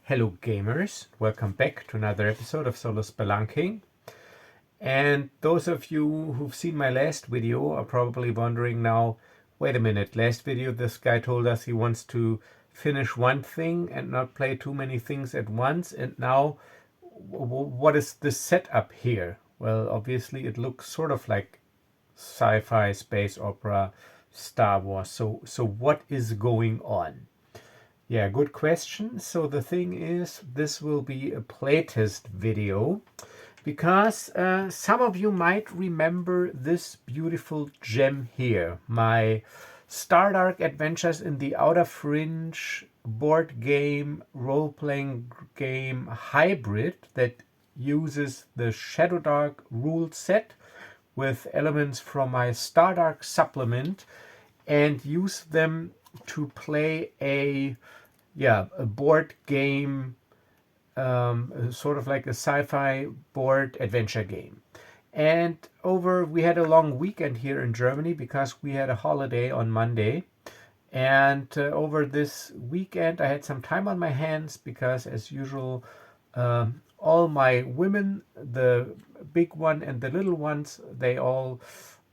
Hello gamers, welcome back to another episode of Solo Spelunking. And those of you who've seen my last video are probably wondering now, wait a minute, last video this guy told us he wants to finish one thing and not play too many things at once, and now what is the setup here? Well, obviously it looks sort of like sci-fi, space opera, Star Wars. So what is going on? Yeah, good question. So the thing is, this will be a playtest video because some of you might remember this beautiful gem here, my Stardark Adventures in the Outer Fringe board game, role-playing game hybrid that uses the Shadowdark rule set with elements from my Stardark supplement and use them to play a board game, sort of like a sci-fi board adventure game. And we had a long weekend here in Germany because we had a holiday on Monday. And over this weekend, I had some time on my hands because, as usual, all my women, the big one and the little ones, they all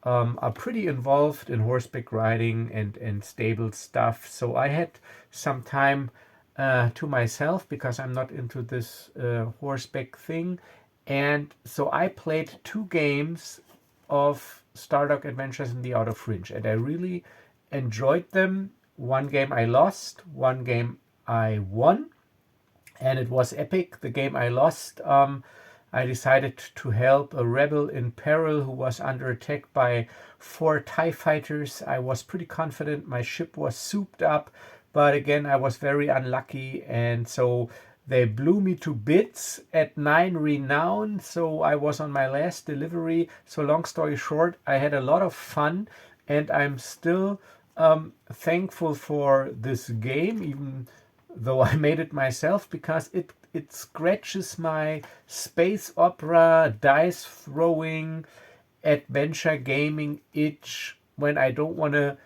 are pretty involved in horseback riding and stable stuff. So I had some time to myself because I'm not into this horseback thing. And so I played 2 games of Stardark Adventures in the Outer Fringe, and I really enjoyed them. One game I lost, one game I won, and it was epic. The game I lost, I decided to help a rebel in peril who was under attack by 4 TIE fighters. I was pretty confident my ship was souped up, but again I was very unlucky, and so they blew me to bits at 9 renown, so I was on my last delivery. So long story short, I had a lot of fun, and I'm still thankful for this game, even though I made it myself, because it scratches my space opera, dice throwing, adventure gaming itch when I don't want to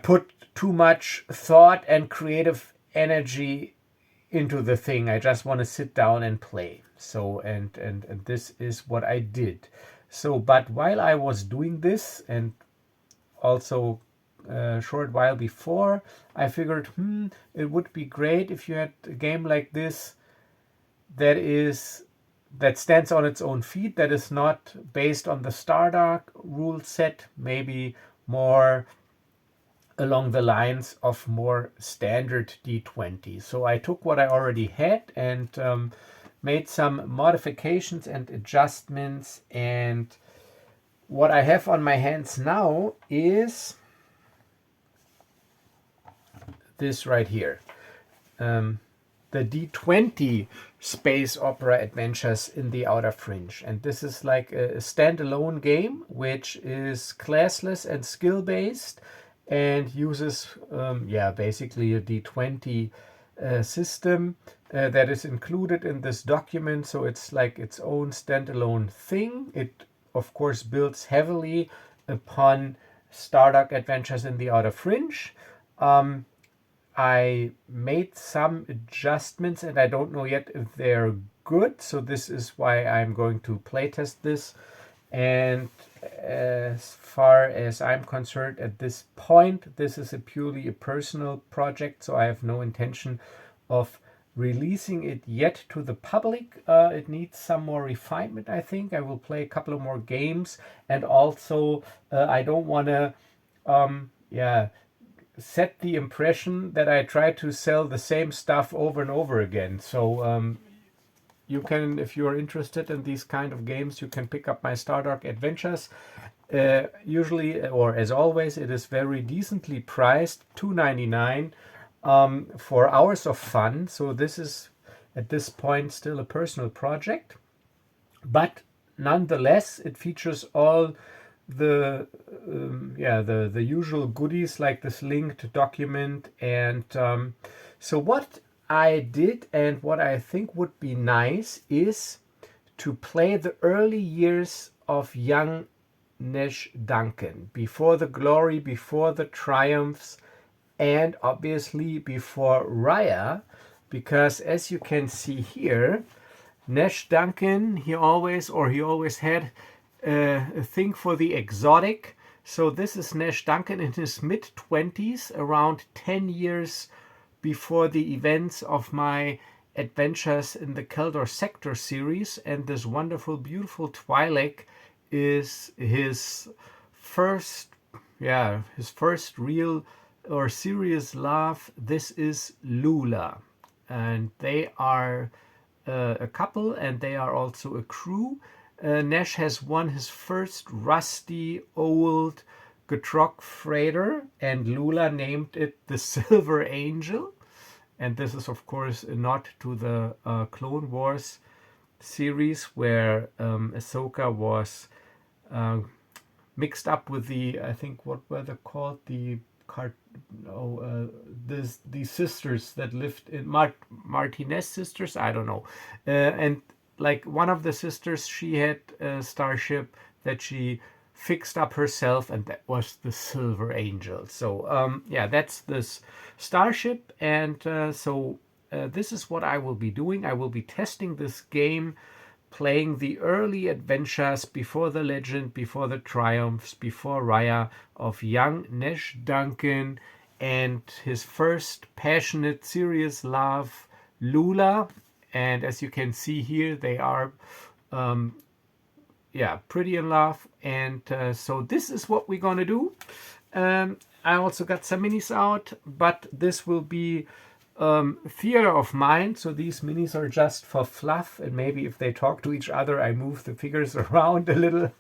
put too much thought and creative energy into the thing. I just want to sit down and play. So and this is what I did. So but while I was doing this, and also a short while before, I figured it would be great if you had a game like this that stands on its own feet, that is not based on the Stardark rule set, maybe more along the lines of more standard D20. So I took what I already had and made some modifications and adjustments, and what I have on my hands now is this right here. The D20 Space Opera Adventures in the Outer Fringe. And this is like a standalone game, which is classless and skill-based and uses, basically a D20 system that is included in this document. So it's like its own standalone thing. It, of course, builds heavily upon Stardark Adventures in the Outer Fringe. I made some adjustments, and I don't know yet if they're good. So this is why I'm going to playtest this. And as far as I'm concerned at this point, this is purely a personal project. So I have no intention of releasing it yet to the public. It needs some more refinement, I think. I will play a couple of more games, and also I don't want to set the impression that I try to sell the same stuff over and over again. So you can, if you're interested in these kind of games, you can pick up my Stardark Adventures. Usually, or as always, it is very decently priced, $2.99 for hours of fun. So this is at this point still a personal project, but nonetheless it features all the usual goodies like this linked document. And so what I did, and what I think would be nice, is to play the early years of young Nash Duncan, before the glory, before the triumphs, and obviously before Rhya, because as you can see here, Nash Duncan, he always had a thing for the exotic. So this is Nash Duncan in his mid-20s, around 10 years before the events of my adventures in the Keldor Sector series. And this wonderful, beautiful Twi'lek is his first real or serious love. This is Loola. And they are a couple, and they are also a crew. Nash has won his first rusty old Getrog freighter, and Loola named it the Silver Angel. And this is, of course, a nod to the Clone Wars series, where Ahsoka was mixed up with the, I think, what were they called? The sisters that lived in Martinez sisters, I don't know. And like one of the sisters, she had a starship that she fixed up herself, and that was the Silver Angel. So yeah, that's this starship. And this is what I will be doing. I will be testing this game, playing the early adventures before the legend, before the triumphs, before Rhya, of young Nash Duncan and his first passionate, serious love, Loola. And as you can see here, they are pretty in love. And so this is what we're gonna do. I also got some minis out, but this will be theater of mind. So these minis are just for fluff, and maybe if they talk to each other, I move the figures around a little.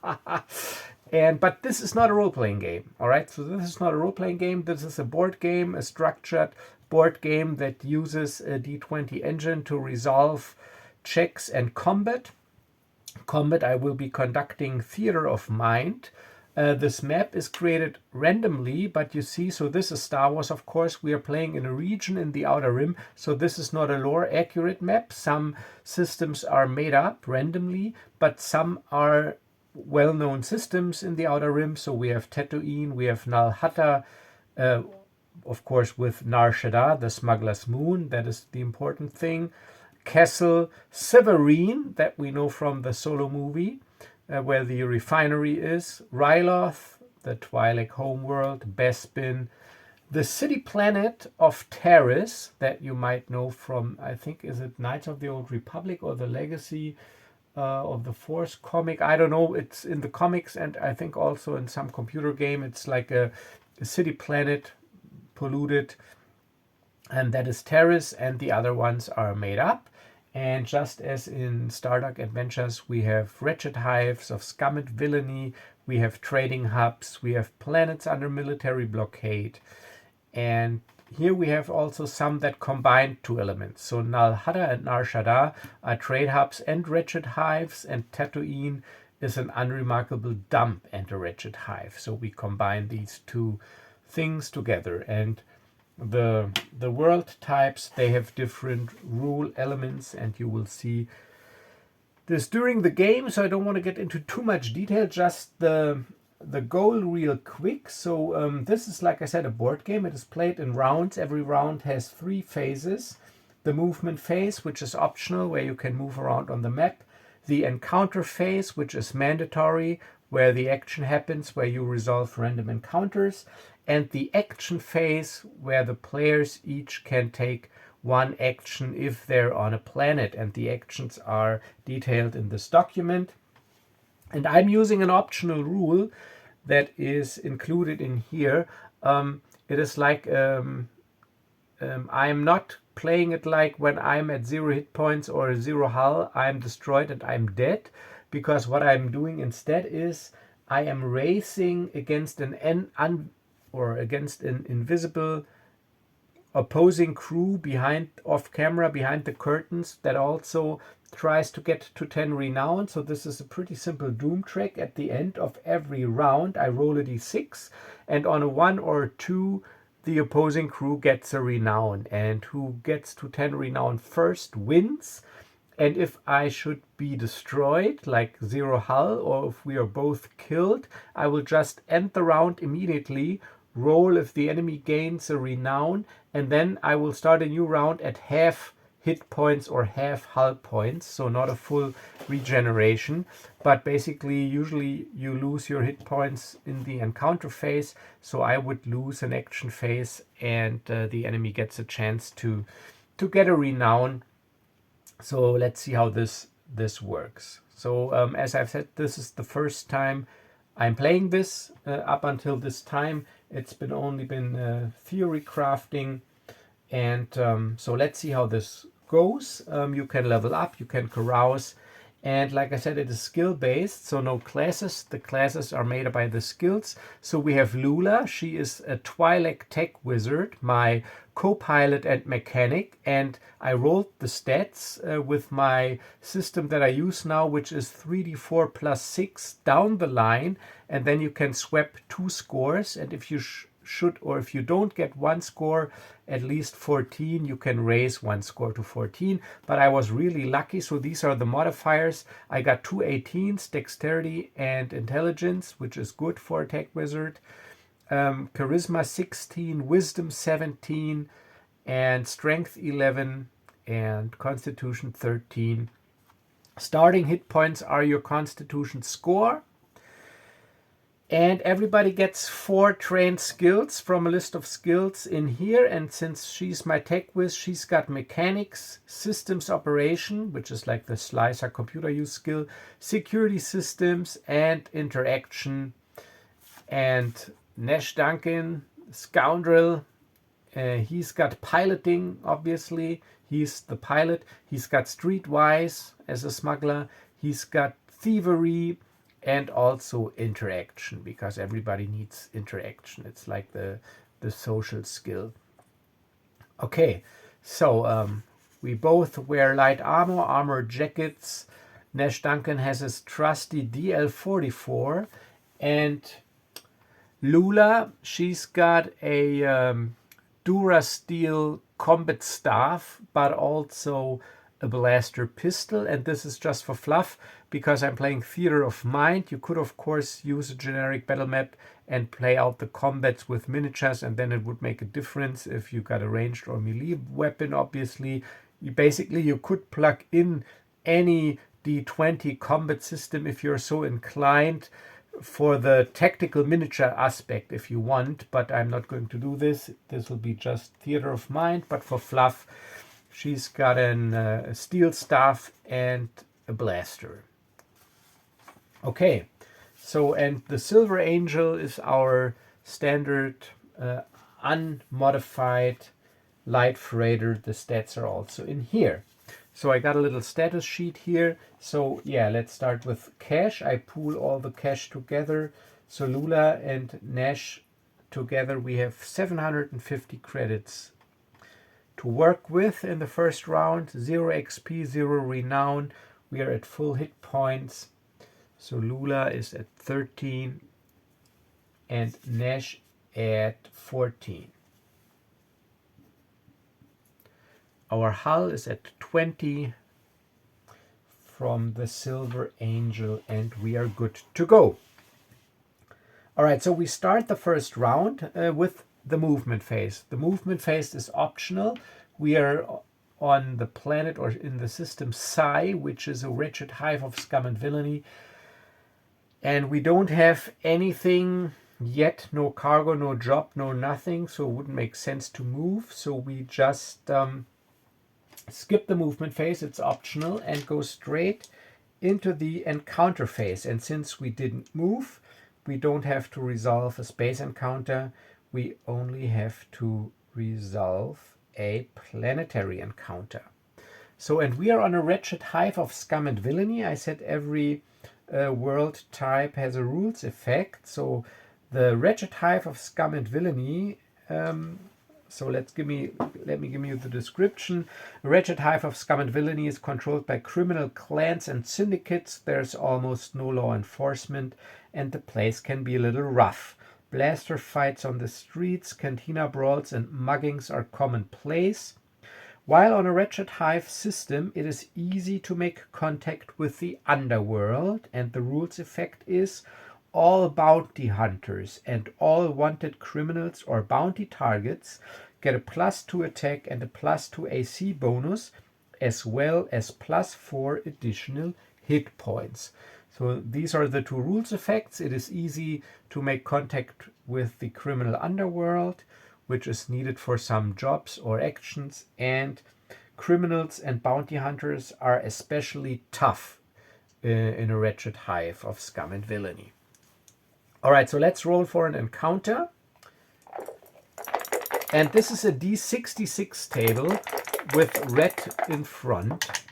But this is not a role-playing game. All right, so this is not a role-playing game. This is a board game, a structured board game that uses a D20 engine to resolve checks and combat. I will be conducting theater of mind. This map is created randomly, but you see, so this is Star Wars, of course. We are playing in a region in the Outer Rim, so this is not a lore-accurate map. Some systems are made up randomly, but some are well-known systems in the Outer Rim. So we have Tatooine, we have Nal Hutta, of course, with Nar Shaddaa, the Smuggler's Moon. That is the important thing. Castle Severine, that we know from the Solo movie, where the refinery is. Ryloth, the Twi'lek homeworld. Bespin, the city planet of Terrace, that you might know from, I think, is it Knights of the Old Republic or the Legacy of the Force comic? I don't know. It's in the comics, and I think also in some computer game. It's like a city planet, polluted, and that is Terrace, and the other ones are made up. And just as in Stardock Adventures, we have wretched hives of scum and villainy, we have trading hubs, we have planets under military blockade. And here we have also some that combine two elements. So Nal Hutta and Nar Shaddaa are trade hubs and wretched hives, and Tatooine is an unremarkable dump and a wretched hive. So we combine these two things together. And the world types, they have different rule elements, and you will see this during the game, so I don't want to get into too much detail, just the goal real quick. So this is, like I said, a board game. It is played in rounds. Every round has 3 phases. The movement phase, which is optional, where you can move around on the map. The encounter phase, which is mandatory, where the action happens, where you resolve random encounters. And the action phase, where the players each can take one action if they're on a planet. And the actions are detailed in this document. And I'm using an optional rule that is included in here. It is like, I'm not playing it like when I'm at 0 hit points or 0 hull, I'm destroyed and I'm dead. Because what I'm doing instead is I am racing against an invisible opposing crew off camera behind the curtains that also tries to get to 10 renown. So this is a pretty simple doom track. At the end of every round, I roll a d6, and on a 1 or 2, the opposing crew gets a renown, and who gets to 10 renown first wins. And if I should be destroyed, like 0 hull, or if we are both killed, I will just end the round immediately, roll if the enemy gains a renown, and then I will start a new round at half hit points or half hull points, so not a full regeneration, but basically usually you lose your hit points in the encounter phase, so I would lose an action phase and the enemy gets a chance to get a renown. So let's see how this works. So as I've said, this is the first time I'm playing this. Up until this time it's only been theory crafting, and so let's see how this goes. You can level up, you can carouse, and like I said, it is skill based, so no classes. The classes are made by the skills. So we have Loola. She is a Twi'lek tech wizard, my co-pilot and mechanic, and I rolled the stats with my system that I use now, which is 3d4 plus 6 down the line, and then you can swap 2 scores, and if you should, or if you don't get 1 score, at least 14, you can raise 1 score to 14. But I was really lucky, so these are the modifiers. I got 2 18s, dexterity and intelligence, which is good for a tech wizard. Charisma 16, wisdom 17, and strength 11, and constitution 13. Starting hit points are your constitution score. And everybody gets 4 trained skills from a list of skills in here. And since she's my tech whiz, she's got mechanics, systems operation, which is like the slicer computer use skill, security systems, and interaction. And Nash Duncan, scoundrel, he's got piloting, obviously. He's the pilot. He's got streetwise as a smuggler. He's got thievery, and also interaction, because everybody needs interaction. It's like the social skill. Okay, so we both wear light armor jackets. Nash Duncan has his trusty DL44, and Loola, she's got a Durasteel combat staff, but also a blaster pistol, and this is just for fluff because I'm playing Theater of Mind. You could of course use a generic battle map and play out the combats with miniatures, and then it would make a difference if you got a ranged or melee weapon. Obviously, you could plug in any D20 combat system if you're so inclined for the tactical miniature aspect if you want, but I'm not going to do this. This will be just Theater of Mind, but for fluff, she's got a steel staff and a blaster. Okay, so, and the Silver Angel is our standard unmodified light freighter. The stats are also in here. So I got a little status sheet here. So yeah, let's start with cash. I pool all the cash together. So Loola and Nash together, we have 750 credits to work with in the first round. 0 XP, 0 renown. We are at full hit points. So Loola is at 13 and Nash at 14. Our hull is at 20 from the Silver Angel, and we are good to go. All right, so we start the first round with the movement phase. The movement phase is optional. We are on the planet, or in the system Psi, which is a wretched hive of scum and villainy. And we don't have anything yet, no cargo, no job, no nothing, so it wouldn't make sense to move. So we just skip the movement phase, it's optional, and go straight into the encounter phase. And since we didn't move, we don't have to resolve a space encounter. We only have to resolve a planetary encounter. So, and we are on a wretched hive of scum and villainy. I said every world type has a rules effect. So the wretched hive of scum and villainy, so let me give you the description. A wretched hive of scum and villainy is controlled by criminal clans and syndicates. There's almost no law enforcement, and the place can be a little rough. Blaster fights on the streets, cantina brawls, and muggings are commonplace. While on a wretched hive system, it is easy to make contact with the underworld, and the rules effect is all bounty hunters and all wanted criminals or bounty targets get a +2 attack and a +2 AC bonus as well as +4 additional hit points. So these are the 2 rules effects. It is easy to make contact with the criminal underworld, which is needed for some jobs or actions, and criminals and bounty hunters are especially tough in a wretched hive of scum and villainy. All right, so let's roll for an encounter. And this is a D66 table with red in front.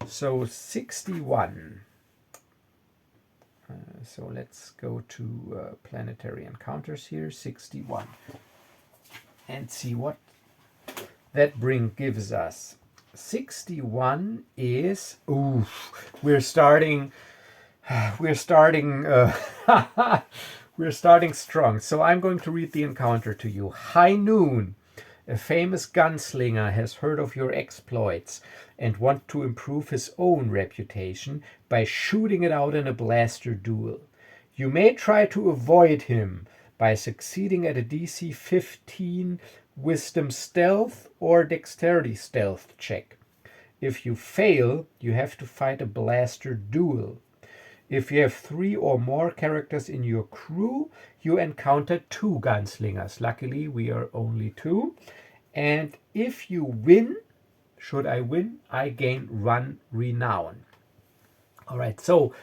So 61. So let's go to planetary encounters here, 61. And see what that gives us. 61 is, we're starting we're starting strong. So I'm going to read the encounter to you. High noon. A famous gunslinger has heard of your exploits and wants to improve his own reputation by shooting it out in a blaster duel. You may try to avoid him by succeeding at a DC 15 Wisdom Stealth or Dexterity Stealth check. If you fail, you have to fight a blaster duel. If you have 3 or more characters in your crew, you encounter 2 gunslingers. Luckily, we are only 2. And if you win, should I win, I gain 1 renown. All right, so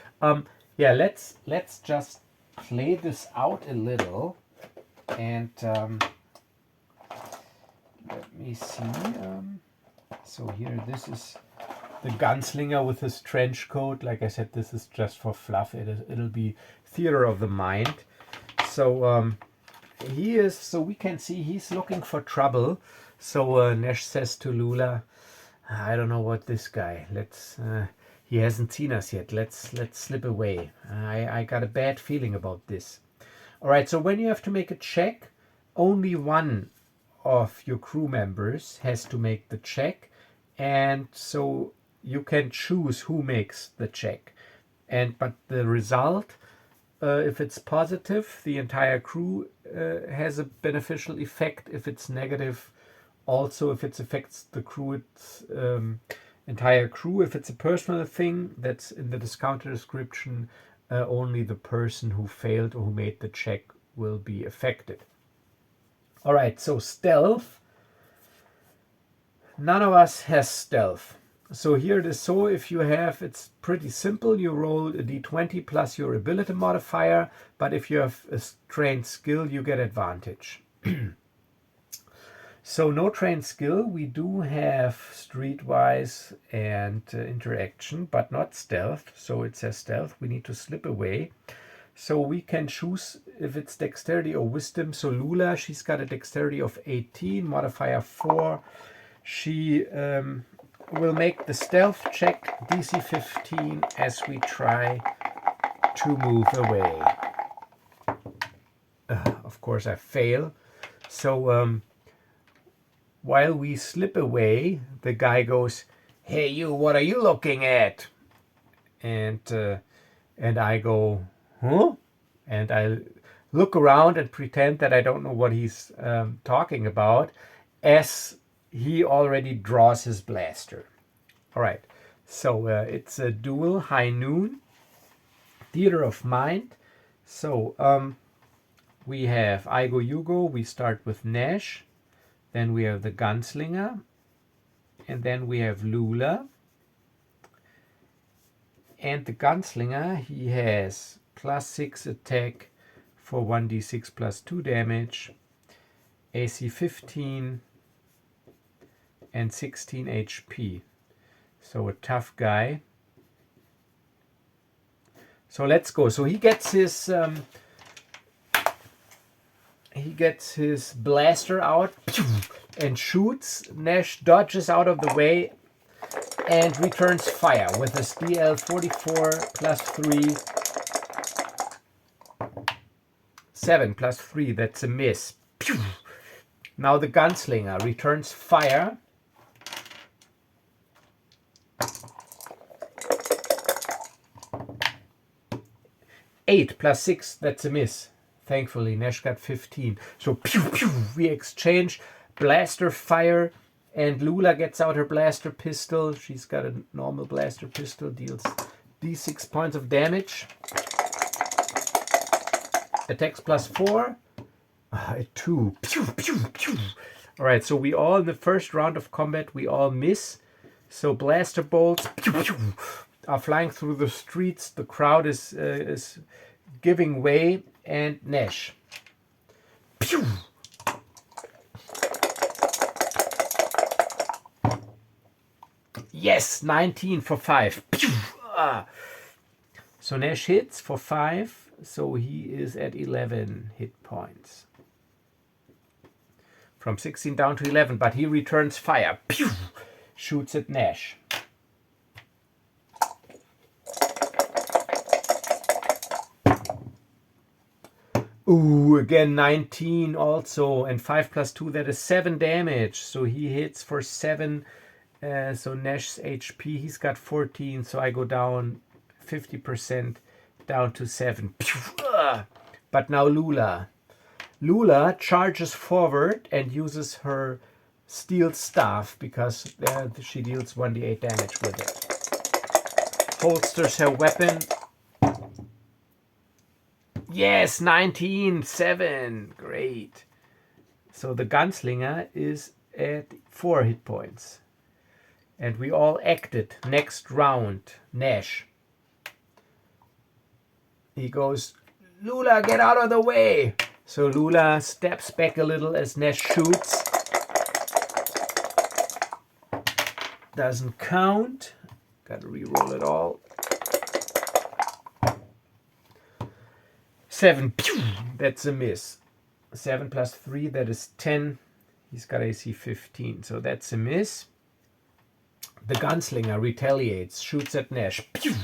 yeah, let's just play this out a little, and let me see. So here, this is the gunslinger with his trench coat. Like I said, this is just for fluff. It'll be theater of the mind. So so we can see he's looking for trouble. So Nash says to Loola, I don't know what this guy, he hasn't seen us yet. Let's slip away. I got a bad feeling about this. All right, so when you have to make a check, only one of your crew members has to make the check, and so you can choose who makes the check. But the result, if it's positive, the entire crew has a beneficial effect. If it's negative, also if it affects the crew, it's entire crew. If it's a personal thing, that's in the discounter description, only the person who failed or who made the check will be affected. All right, so stealth. None of us has stealth. So here it is. So if you have, it's pretty simple. You roll a d20 plus your ability modifier, but if you have a trained skill, you get advantage. So no trained skill. We do have streetwise and interaction, but not stealth. So it says stealth. We need to slip away. So we can choose if it's dexterity or wisdom. So Loola, she's got a dexterity of 18, modifier 4. She will make the stealth check DC 15 as we try to move away. Of course I fail. So while we slip away, the guy goes, "Hey you, what are you looking at?" And I go, "Huh?" And I look around and pretend that I don't know what he's talking about, as he already draws his blaster. All right, so it's a duel, high noon, theater of mind. So we have I go, you go. We start with Nash. Then we have the gunslinger. And then we have Loola. And the gunslinger, he has +6 attack for 1d6 plus 2 damage, AC 15, and 16 HP. So a tough guy. So let's go. So he gets his blaster out and shoots. Nash dodges out of the way and returns fire with his DL 44 plus 3. 7 plus 3, that's a miss. Now the gunslinger returns fire. 8 plus 6, that's a miss. Thankfully, Nash got 15. So pew pew, we exchange blaster fire And Loola gets out her blaster pistol. She's got a normal blaster pistol, deals d6 points of damage. Attacks +4. A 2. Pew, pew, pew. All right, so we all, in the first round of combat, we all miss. So blaster bolts pew, pew, are flying through the streets. The crowd is giving way. And Nash. Pew! Yes, 19 for 5. Pew! Ah. So Nash hits for 5. So he is at 11 hit points. From 16 down to 11, but he returns fire. Pew! Shoots at Nash. Ooh, again 19 also, and 5 + 2, that is 7 damage. So he hits for 7. So Nash's HP, he's got 14, so I go down 50% down to 7. Pew! But now Loola. Loola charges forward and uses her steel staff because she deals 1d8 damage with it. Holsters her weapon. Yes, 19, 7. Great. So the gunslinger is at 4 hit points. And we all acted. Next round, Nash. He goes, Loola, get out of the way. So Loola steps back a little as Nash shoots. Doesn't count. Got to re-roll it all. 7. Pew! That's a miss. 7 + 3, that is 10. He's got AC 15, so that's a miss. The gunslinger retaliates, shoots at Nash. Pew!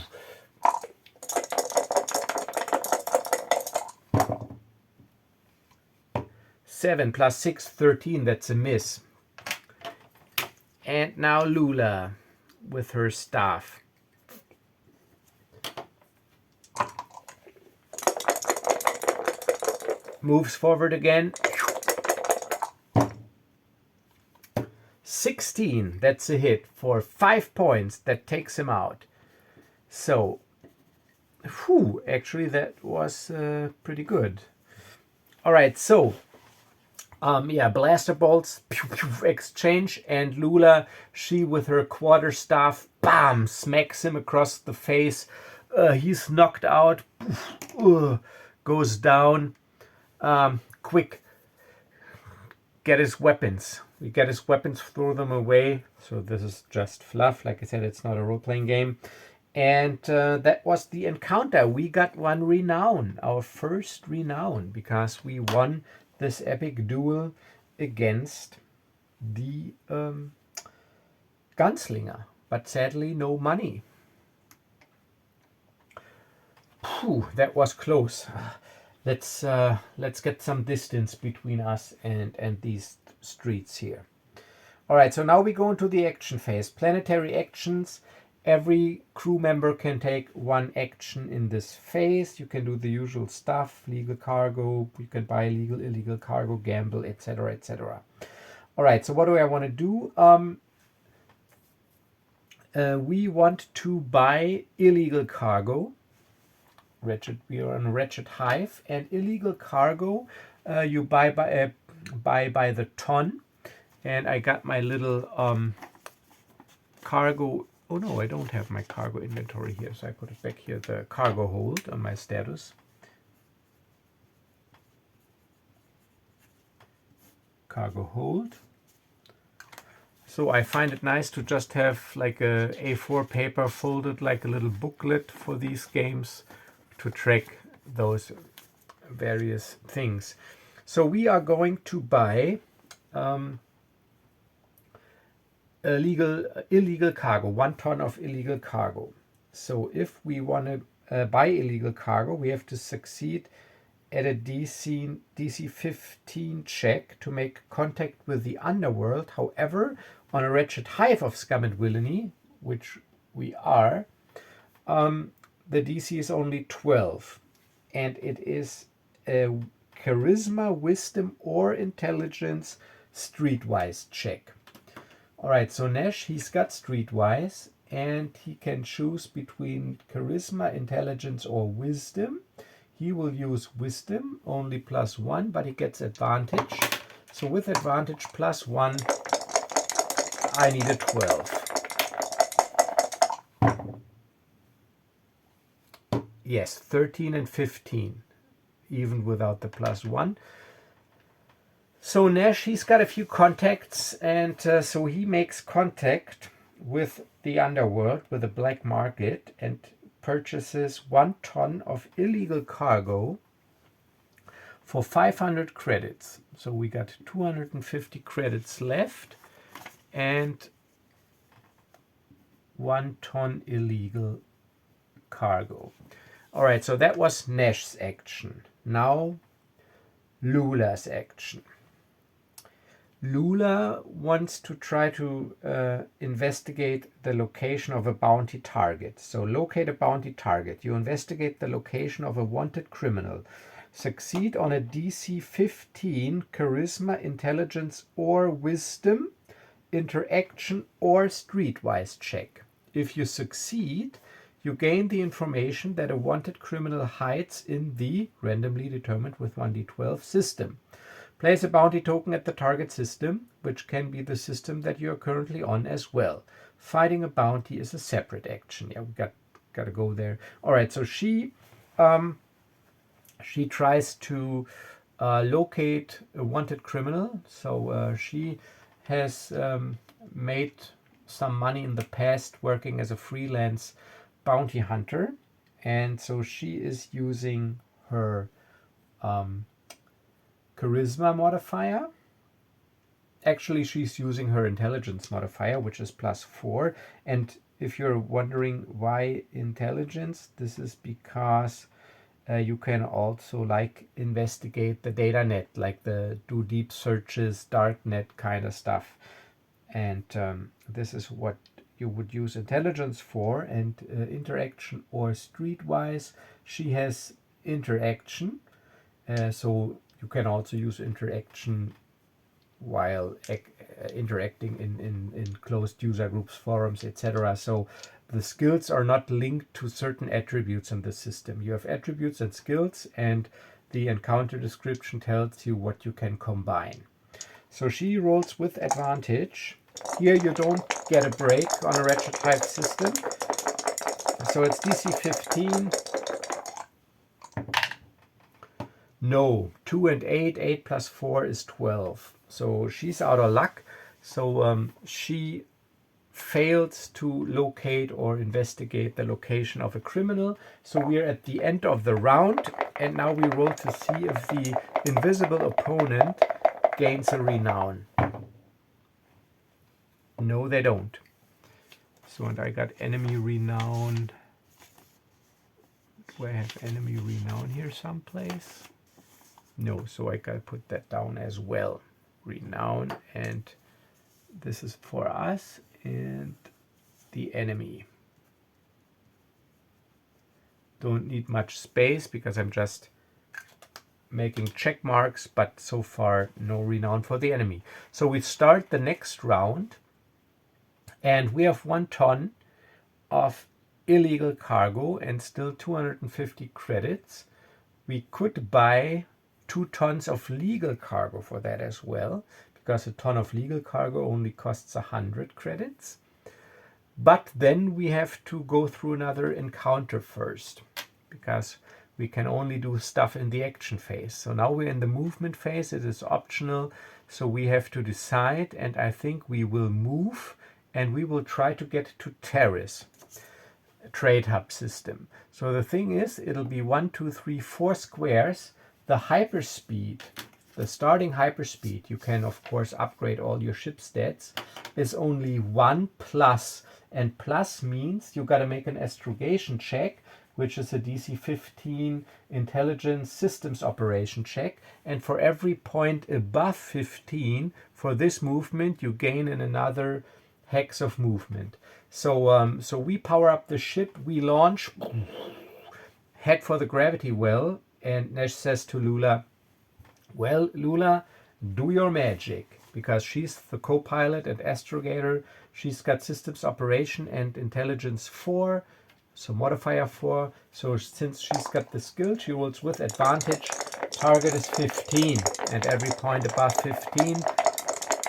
Seven + 6, 13. That's a miss. And now Loola with her staff. Moves forward again. 16. That's a hit for 5 points. That takes him out. So, actually that was pretty good. All right, so blaster bolts, pew, pew, exchange, and Loola, she with her quarterstaff, bam, smacks him across the face. He's knocked out, goes down. Quick, get his weapons. We get his weapons, throw them away. So this is just fluff. Like I said, it's not a role-playing game. And that was the encounter. We got 1 renown, our first renown, because we won this epic duel against the gunslinger. But sadly, no money. Phew, that was close. Let's get some distance between us and these streets here. All right, so now we go into the action phase. Planetary actions. Every crew member can take 1 action in this phase. You can do the usual stuff, legal cargo, you can buy legal, illegal cargo, gamble, etc., etc. All right, so what do I want to do? We want to buy illegal cargo. We are on Wretched Hive, and illegal cargo you buy by the ton. And I got my little cargo. Oh no, I don't have my cargo inventory here, so I put it back here, the cargo hold on my status. Cargo hold. So I find it nice to just have like a A4 paper folded like a little booklet for these games to track those various things. So we are going to buy illegal cargo, 1 ton of illegal cargo. So if we want to buy illegal cargo, we have to succeed at a DC 15 check to make contact with the underworld. However, on a Wretched Hive of Scum and Villainy, which we are, the DC is only 12, and it is a charisma, wisdom, or intelligence streetwise check. Alright, so Nash, he's got streetwise, and he can choose between charisma, intelligence, or wisdom. He will use wisdom, only +1, but he gets advantage. So with advantage +1, I need a 12. Yes, 13 and 15, even without the +1. So Nash, he's got a few contacts, and so he makes contact with the underworld, with the black market, and purchases 1 ton of illegal cargo for 500 credits. So we got 250 credits left, and 1 ton illegal cargo. All right, so that was Nash's action. Now Lula's action. Lula wants to try to investigate the location of a bounty target. So locate a bounty target. You investigate the location of a wanted criminal. Succeed on a DC 15 charisma, intelligence, or wisdom, interaction, or streetwise check. If you succeed, you gain the information that a wanted criminal hides in the randomly determined with 1d12 system. Place a bounty token at the target system, which can be the system that you're currently on as well. Fighting a bounty is a separate action. Yeah, we got to go there. All right, so she tries to locate a wanted criminal. So she has made some money in the past working as a freelance bounty hunter, and so she is using her charisma modifier. Actually, she's using her intelligence modifier, which is +4. And if you're wondering why intelligence, this is because you can also like investigate the data net, like do deep searches, dark net kind of stuff. And this is what you would use intelligence for. And interaction or streetwise, she has interaction. So you can also use interaction while interacting in closed user groups, forums, etc. So the skills are not linked to certain attributes in the system. You have attributes and skills, and the encounter description tells you what you can combine. So she rolls with advantage. Here you don't get a break on a ratchet type system. So it's DC 15. No, 2 and 8, 8 + 4 is 12. So she's out of luck. So she fails to locate or investigate the location of a criminal. So we're at the end of the round, and now we roll to see if the invisible opponent gains a renown. No, they don't. So, and I got enemy renown. Do I have enemy renown here someplace? No, so I gotta put that down as well. Renown, and this is for us and the enemy. Don't need much space because I'm just making check marks, but so far no renown for the enemy. So we start the next round, and we have 1 ton of illegal cargo and still 250 credits. We could buy 2 tons of legal cargo for that as well, because a ton of legal cargo only costs 100 credits. But then we have to go through another encounter first, because we can only do stuff in the action phase. So now we're in the movement phase. It is optional, so we have to decide, and I think we will move, and we will try to get to Terrace, trade hub system. So the thing is, it'll be 1, 2, 3, 4 squares. The hyperspeed, the starting hyperspeed, you can of course upgrade all your ship stats, is only 1 plus, and plus means you got to make an astrogation check, which is a DC 15 intelligence systems operation check, and for every point above 15 for this movement you gain in another hex of movement. So so we power up the ship, we launch, head for the gravity well. And Nash says to Lula, well, Lula, do your magic. because she's the co-pilot and astrogator. She's got systems operation and intelligence 4, so modifier 4. So since she's got the skill, she rolls with advantage. Target is 15 and every point above 15.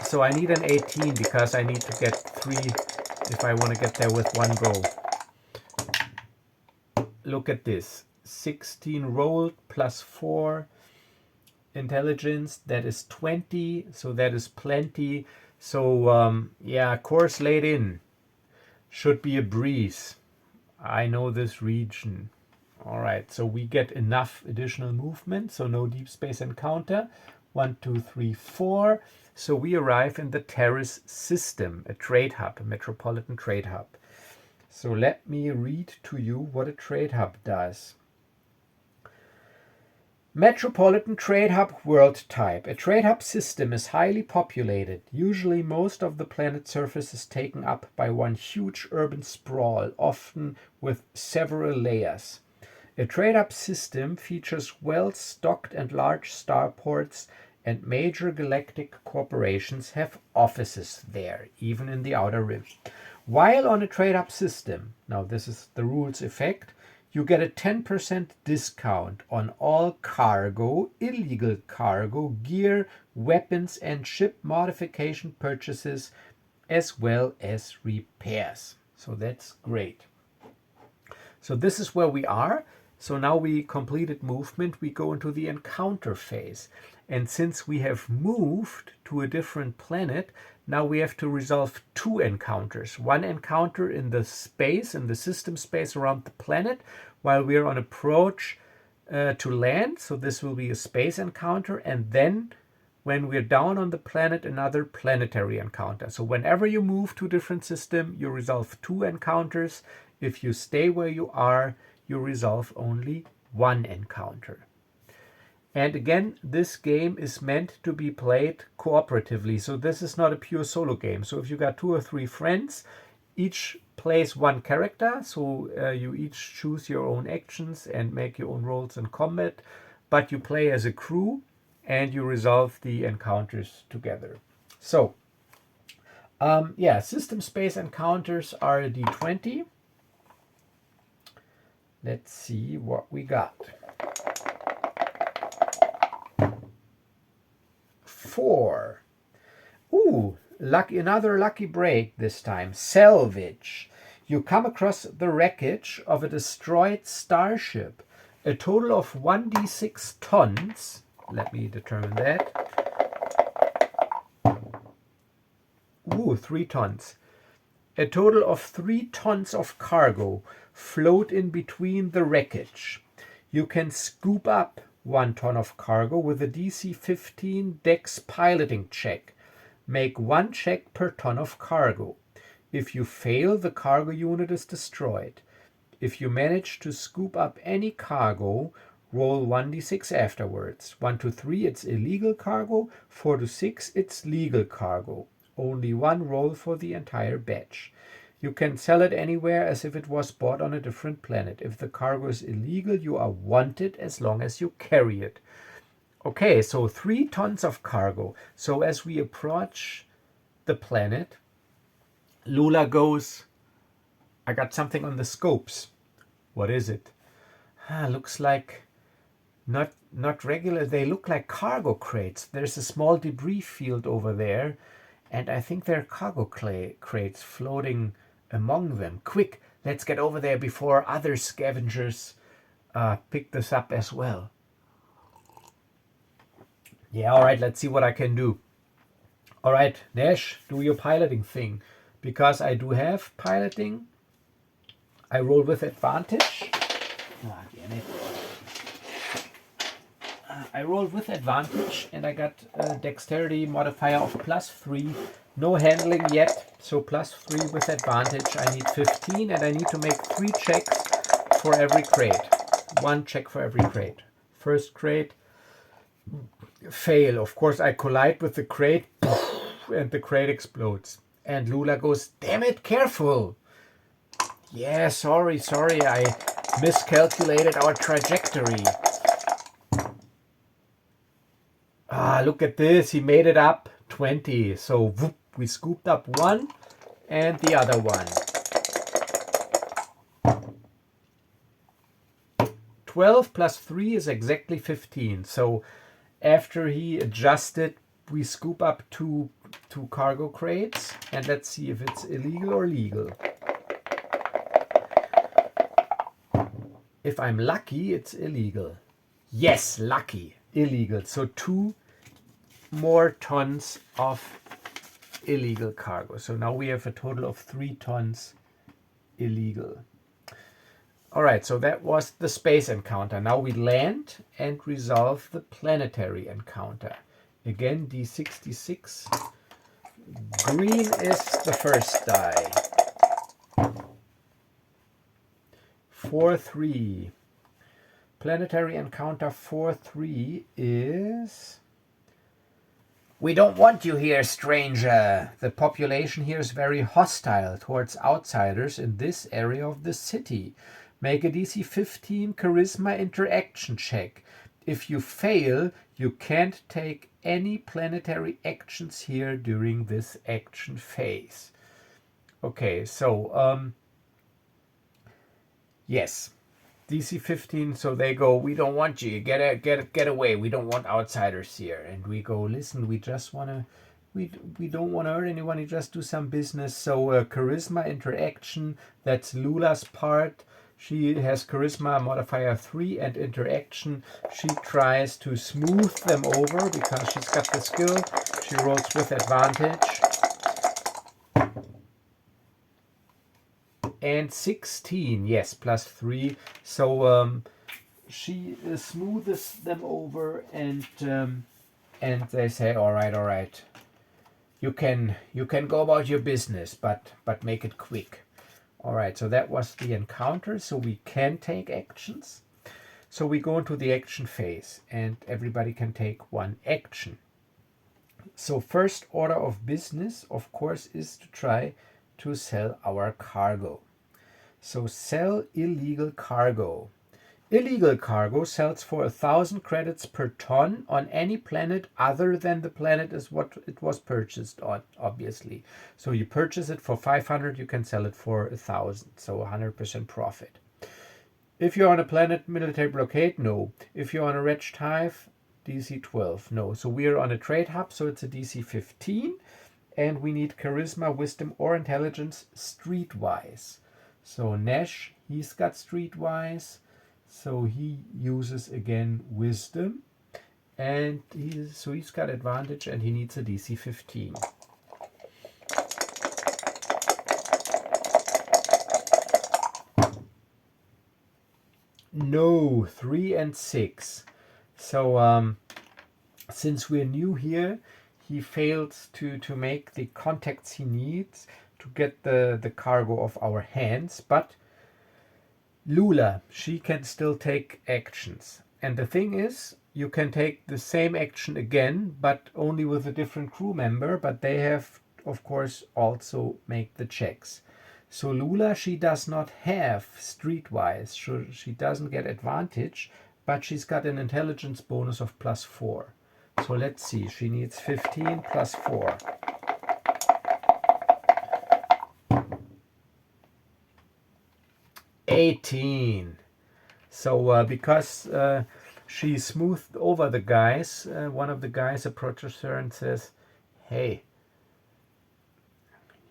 So I need an 18 because I need to get 3 if I want to get there with one go. Look at this. 16 rolled plus 4 intelligence, that is 20, so that is plenty. So yeah, course laid in. Should be a breeze. I know this region. Alright, so we get enough additional movement, so no deep space encounter. 1, 2, 3, 4. So we arrive in the Terrace system, a trade hub, a metropolitan trade hub. So let me read to you what a trade hub does. Metropolitan Trade Hub World Type. A trade hub system is highly populated. Usually most of the planet's surface is taken up by one huge urban sprawl, often with several layers. A trade hub system features well-stocked and large starports, and major galactic corporations have offices there, even in the Outer Rim. While on a trade hub system, now this is the rules effect, you get a 10% discount on all cargo, illegal cargo, gear, weapons, and ship modification purchases, as well as repairs. So that's great. So this is where we are. So now we completed movement, we go into the encounter phase. And since we have moved to a different planet, now we have to resolve 2 encounters. One encounter in the space, in the system space around the planet, while we are on approach to land. So this will be a space encounter. And then when we're down on the planet, another planetary encounter. So whenever you move to a different system, you resolve 2 encounters. If you stay where you are, you resolve only 1 encounter. And again, this game is meant to be played cooperatively. So this is not a pure solo game. So if you got 2 or 3 friends, each plays 1 character. So you each choose your own actions and make your own roles in combat. But you play as a crew and you resolve the encounters together. So yeah, system space encounters are a d20. Let's see what we got. 4. Ooh, another lucky break this time. Salvage. You come across the wreckage of a destroyed starship. A total of 1d6 tons. Let me determine that. Ooh, 3 tons. A total of 3 tons of cargo float in between the wreckage. You can scoop up 1 ton of cargo with a DC 15 Dex piloting check. Make 1 check per ton of cargo. If you fail, the cargo unit is destroyed. If you manage to scoop up any cargo, roll 1d6 afterwards. 1 to 3, it's illegal cargo. 4 to 6, it's legal cargo. Only 1 roll for the entire batch. You can sell it anywhere as if it was bought on a different planet. If the cargo is illegal, you are wanted as long as you carry it. Okay, so 3 tons of cargo. So as we approach the planet, Loola goes, I got something on the scopes. What is it? Looks like not regular. They look like cargo crates. There's a small debris field over there, and I think there are cargo crates floating among them. Quick, let's get over there before other scavengers pick this up as well. Yeah, all right, let's see what I can do. All right, Nash, do your piloting thing. Because I do have piloting, I roll with advantage. Damn it. I rolled with advantage and I got a dexterity modifier of +3. No handling yet, so +3 with advantage. I need 15 and I need to make 3 checks for every crate. 1 check for every crate. First crate, fail. Of course, I collide with the crate and the crate explodes. And Loola goes, damn it, careful. Yeah, sorry, I miscalculated our trajectory. Look at this, he made it up 20. So whoop, we scooped up one and the other one. 12 plus 3 is exactly 15. So after he adjusted, we scoop up two cargo crates, and let's see if it's illegal or legal. If I'm lucky, it's illegal. Yes, lucky, illegal. So 2 more tons of illegal cargo. So now we have a total of 3 tons illegal. All right, so that was the space encounter. Now we land and resolve the planetary encounter. Again, D66. Green is the first die. 4-3. Planetary encounter 4-3 is... We don't want you here, stranger. The population here is very hostile towards outsiders in this area of the city. Make a DC 15 charisma interaction check. If you fail, you can't take any planetary actions here during this action phase. Okay, so yes, DC 15. So they go, we don't want you. Get away. We don't want outsiders here. And we go, listen, we just wanna, we don't want to hurt anyone. We just do some business. So charisma interaction. That's Lula's part. She has charisma modifier 3 and interaction. She tries to smooth them over because she's got the skill. She rolls with advantage. And 16, yes, plus 3. So she smoothes them over, and they say, all right, you can go about your business, but make it quick. All right, so that was the encounter, so we can take actions. So we go into the action phase, and everybody can take one action. So first order of business, of course, is to try to sell our cargo. So sell illegal cargo. Illegal cargo sells for 1,000 credits per ton on any planet other than the planet is what it was purchased on, obviously. So you purchase it for 500, you can sell it for 1,000, so 100% profit. If you're on a planet military blockade, no. If you're on a wretched hive, DC 12, no. So we're on a trade hub, so it's a DC 15, and we need charisma, wisdom, or intelligence streetwise. So Nash, he's got streetwise. So he uses again wisdom, and he's got advantage, and he needs a DC 15. No, 3 and 6. So since we're new here, he failed to make the contacts he needs to get the cargo off our hands, but Lula, she can still take actions. And the thing is, you can take the same action again, but only with a different crew member, but they have, of course, also make the checks. So Lula, she does not have streetwise, so she doesn't get advantage, but she's got an intelligence bonus of +4. So let's see, she needs 15 plus 4. $18. So because she smoothed over the guys, one of the guys approaches her and says, hey,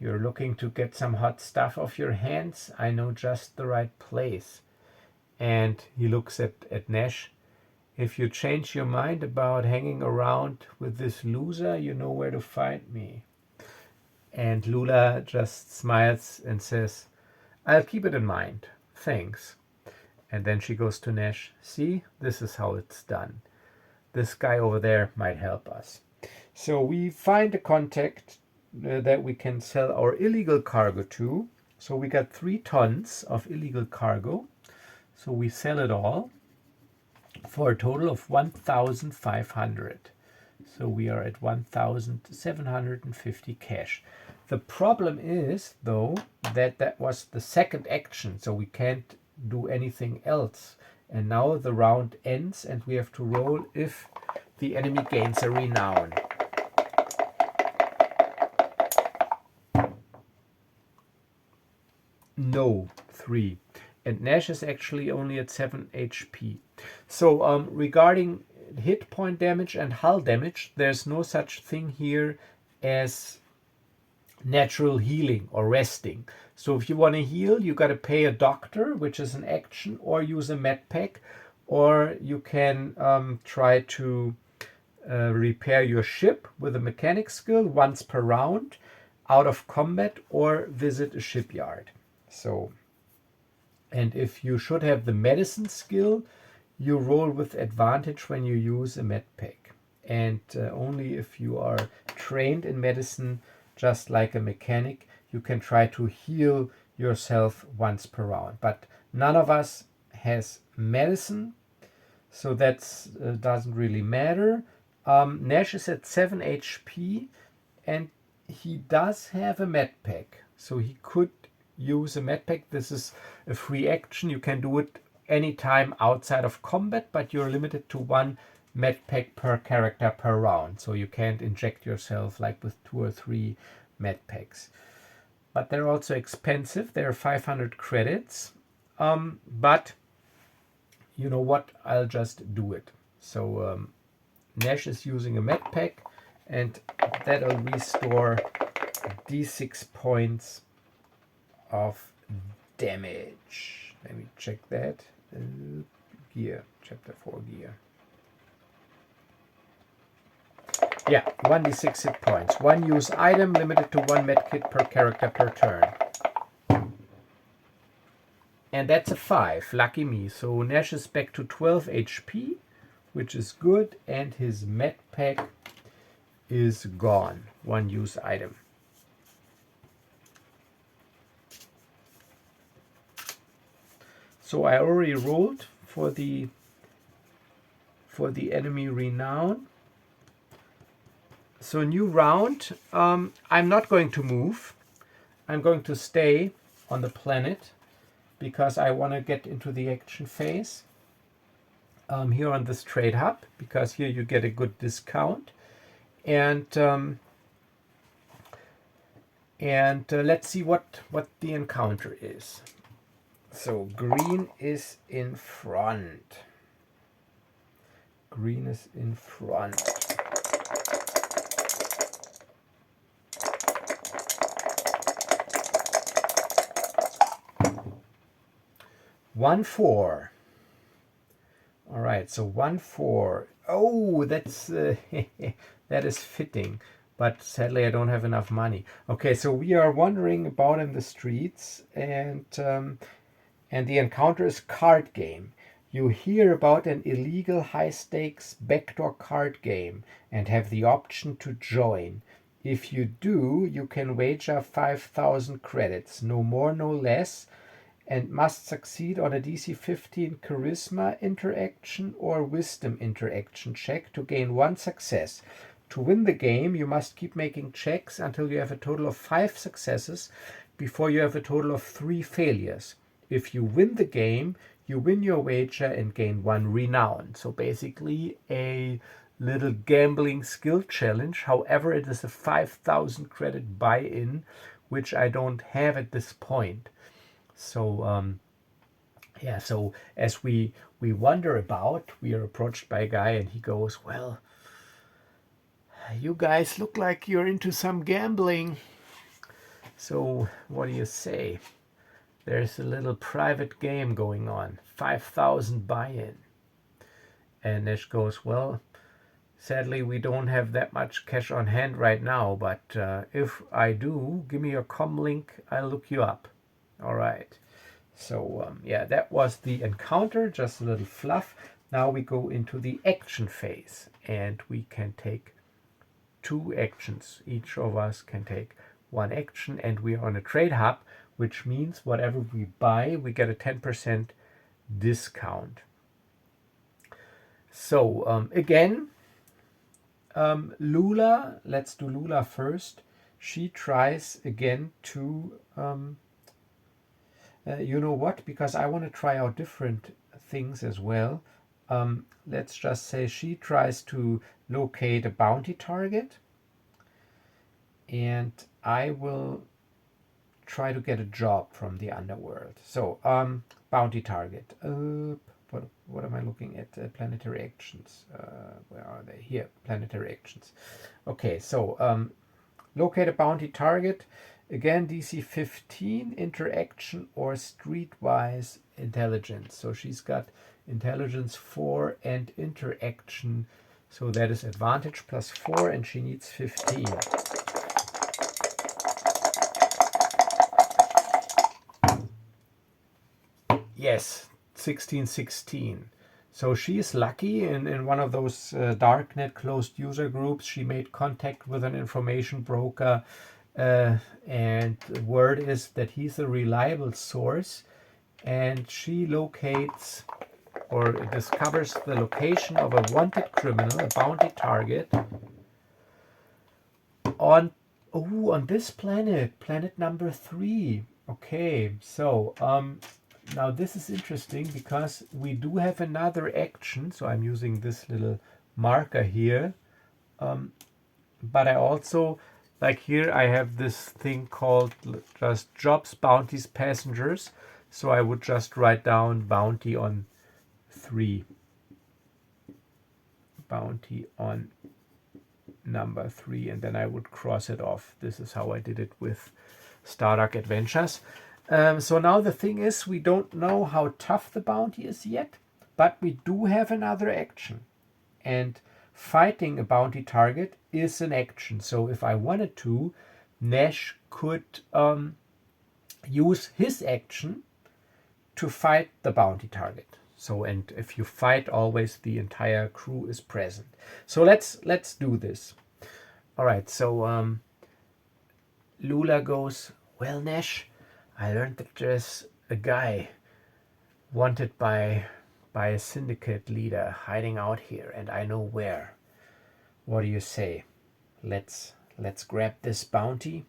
you're looking to get some hot stuff off your hands? I know just the right place. And he looks at Nash. If you change your mind about hanging around with this loser, you know where to find me. And Lula just smiles and says, I'll keep it in mind. Thanks. And then she goes to Nash. See, this is how it's done. This guy over there might help us. So we find a contact that we can sell our illegal cargo to. So we got 3 tons of illegal cargo. So we sell it all for a total of 1,500. So we are at 1,750 cash. The problem is, though, that was the second action, so we can't do anything else. And now the round ends, and we have to roll if the enemy gains a renown. No, 3. And Nash is actually only at 7 HP. So regarding hit point damage and hull damage, there's no such thing here as natural healing or resting. So if you want to heal, you got to pay a doctor, which is an action, or use a med pack, or you can try to repair your ship with a mechanic skill once per round out of combat, or visit a shipyard. So, and if you should have the medicine skill, you roll with advantage when you use a med pack. And only if you are trained in medicine, just like a mechanic, you can try to heal yourself once per round. But none of us has medicine, so that doesn't really matter. Nash is at 7 HP, and he does have a med pack, so he could use a med pack. This is a free action. You can do it anytime outside of combat, but you're limited to 1 med pack per character per round, so you can't inject yourself like with 2 or 3 med packs. But they're also expensive. They're 500 credits, but you know what, I'll just do it. So Nash is using a med pack, and that'll restore d6 points of damage. Let me check that. Gear, chapter 4 gear. Yeah, 1d6 hit points. 1 use item, limited to 1 medkit per character per turn. And that's a 5, lucky me. So Nash is back to 12 HP, which is good, and his med pack is gone. 1 use item. So I already rolled for the enemy renown. So new round. I'm not going to move. I'm going to stay on the planet because I want to get into the action phase here on this trade hub, because here you get a good discount. And let's see what the encounter is. So green is in front. Green is in front. One, 4. All right, so 1, 4. Oh, that's that is fitting, but sadly I don't have enough money. Okay, so we are wandering about in the streets, and the encounter is card game. You hear about an illegal high-stakes backdoor card game and have the option to join. If you do, you can wager 5,000 credits, no more, no less, and must succeed on a DC 15 Charisma interaction or Wisdom interaction check to gain 1 success. To win the game, you must keep making checks until you have a total of 5 successes before you have a total of 3 failures. If you win the game, you win your wager and gain 1 renown. So basically a little gambling skill challenge. However, it is a 5,000 credit buy-in, which I don't have at this point. So yeah, so as we wander about, we are approached by a guy, and he goes, well, you guys look like you're into some gambling. So what do you say? There's a little private game going on, 5,000 buy-in. And Nash goes, well, sadly we don't have that much cash on hand right now, but if I do, give me your com link, I'll look you up. All right. So yeah, that was the encounter, just a little fluff. Now we go into the action phase, and we can take 2 actions. Each of us can take 1 action, and we are on a trade hub, which means whatever we buy, we get a 10% discount. So again, Loola, let's do Loola first. She tries again to, you know what, because I want to try out different things as well. Let's just say she tries to locate a bounty target, and I will try to get a job from the underworld. So, bounty target. What am I looking at? Planetary actions. Where are they? Here, planetary actions. Okay, so locate a bounty target. Again, DC 15, interaction or streetwise intelligence. So she's got intelligence 4 and interaction. So that is advantage plus 4, and she needs 15. Yes, 1616. So she is lucky. In one of those darknet closed user groups, she made contact with an information broker, and the word is that he's a reliable source, and she locates or discovers the location of a wanted criminal, a bounty target, on this planet, planet number 3. Okay, so now this is interesting because we do have another action. So I'm using this little marker here, but I also, like here, I have this thing called just jobs, bounties, passengers. So I would just write down bounty on 3. Bounty on number 3, and then I would cross it off. This is how I did it with Stardark Adventures. So now the thing is, we don't know how tough the bounty is yet, but we do have another action. And fighting a bounty target is an action. So if I wanted to, Nash could use his action to fight the bounty target. So, and if you fight, always the entire crew is present. So let's do this. All right. So Loola goes, well, Nash, I learned that there's a guy wanted by a syndicate leader hiding out here, and I know where. What do you say? Let's grab this bounty.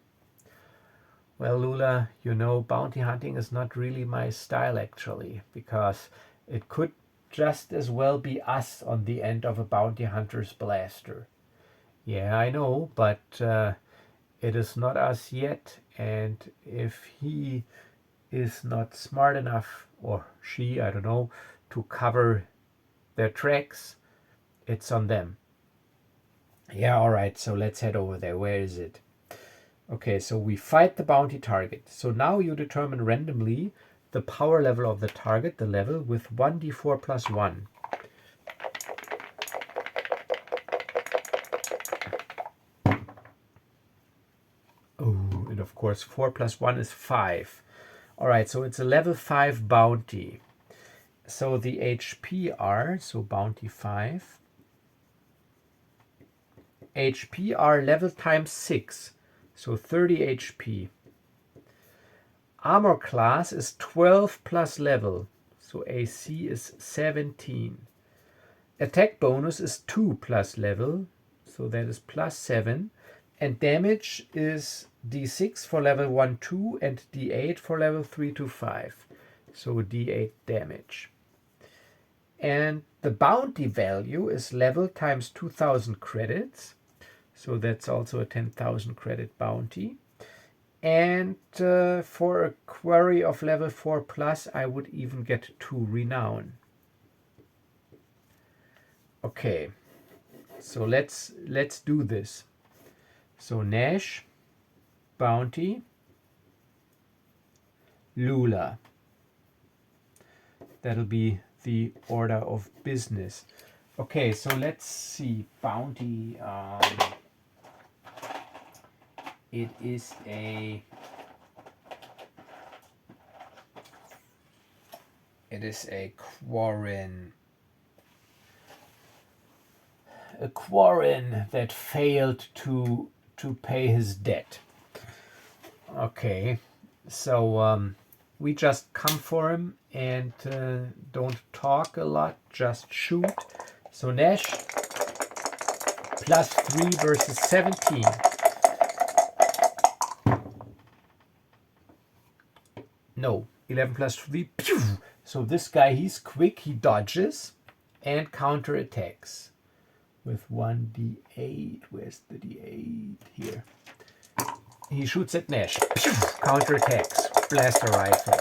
Well, Loola, you know, bounty hunting is not really my style, actually, because it could just as well be us on the end of a bounty hunter's blaster. Yeah, I know, but it is not us yet, and if he is not smart enough, or she, I don't know, to cover their tracks, it's on them. Yeah, all right, so let's head over there. Where is it? Okay, so we fight the bounty target. So now you determine randomly the power level of the target, the level, with 1d4 plus 1. Oh, and of course 4 plus 1 is 5. All right, so it's a level 5 bounty. So the HP are, so bounty 5. HP are level times 6, so 30 HP. Armor class is 12 plus level, so AC is 17. Attack bonus is 2 plus level, so that is plus 7. And damage is D6 for level 1, 2, and D8 for level 3 to 5. So D8 damage. And the bounty value is level times 2,000 credits. So that's also a 10,000 credit bounty. And for a quarry of level 4 plus, I would even get 2 renown. Okay, so let's do this. So Nash, bounty, Loola. That'll be the order of business. Okay, so let's see. Bounty. It is a Quarren. A Quarren that failed to pay his debt. Okay, so we just come for him and don't talk a lot, just shoot. So Nash, plus 3 versus 17. No, 11 plus 3. Pew! So this guy, he's quick, he dodges and counterattacks with 1d8. Where's the d8? Here. He shoots at Nash. Counterattacks. Blaster rifle.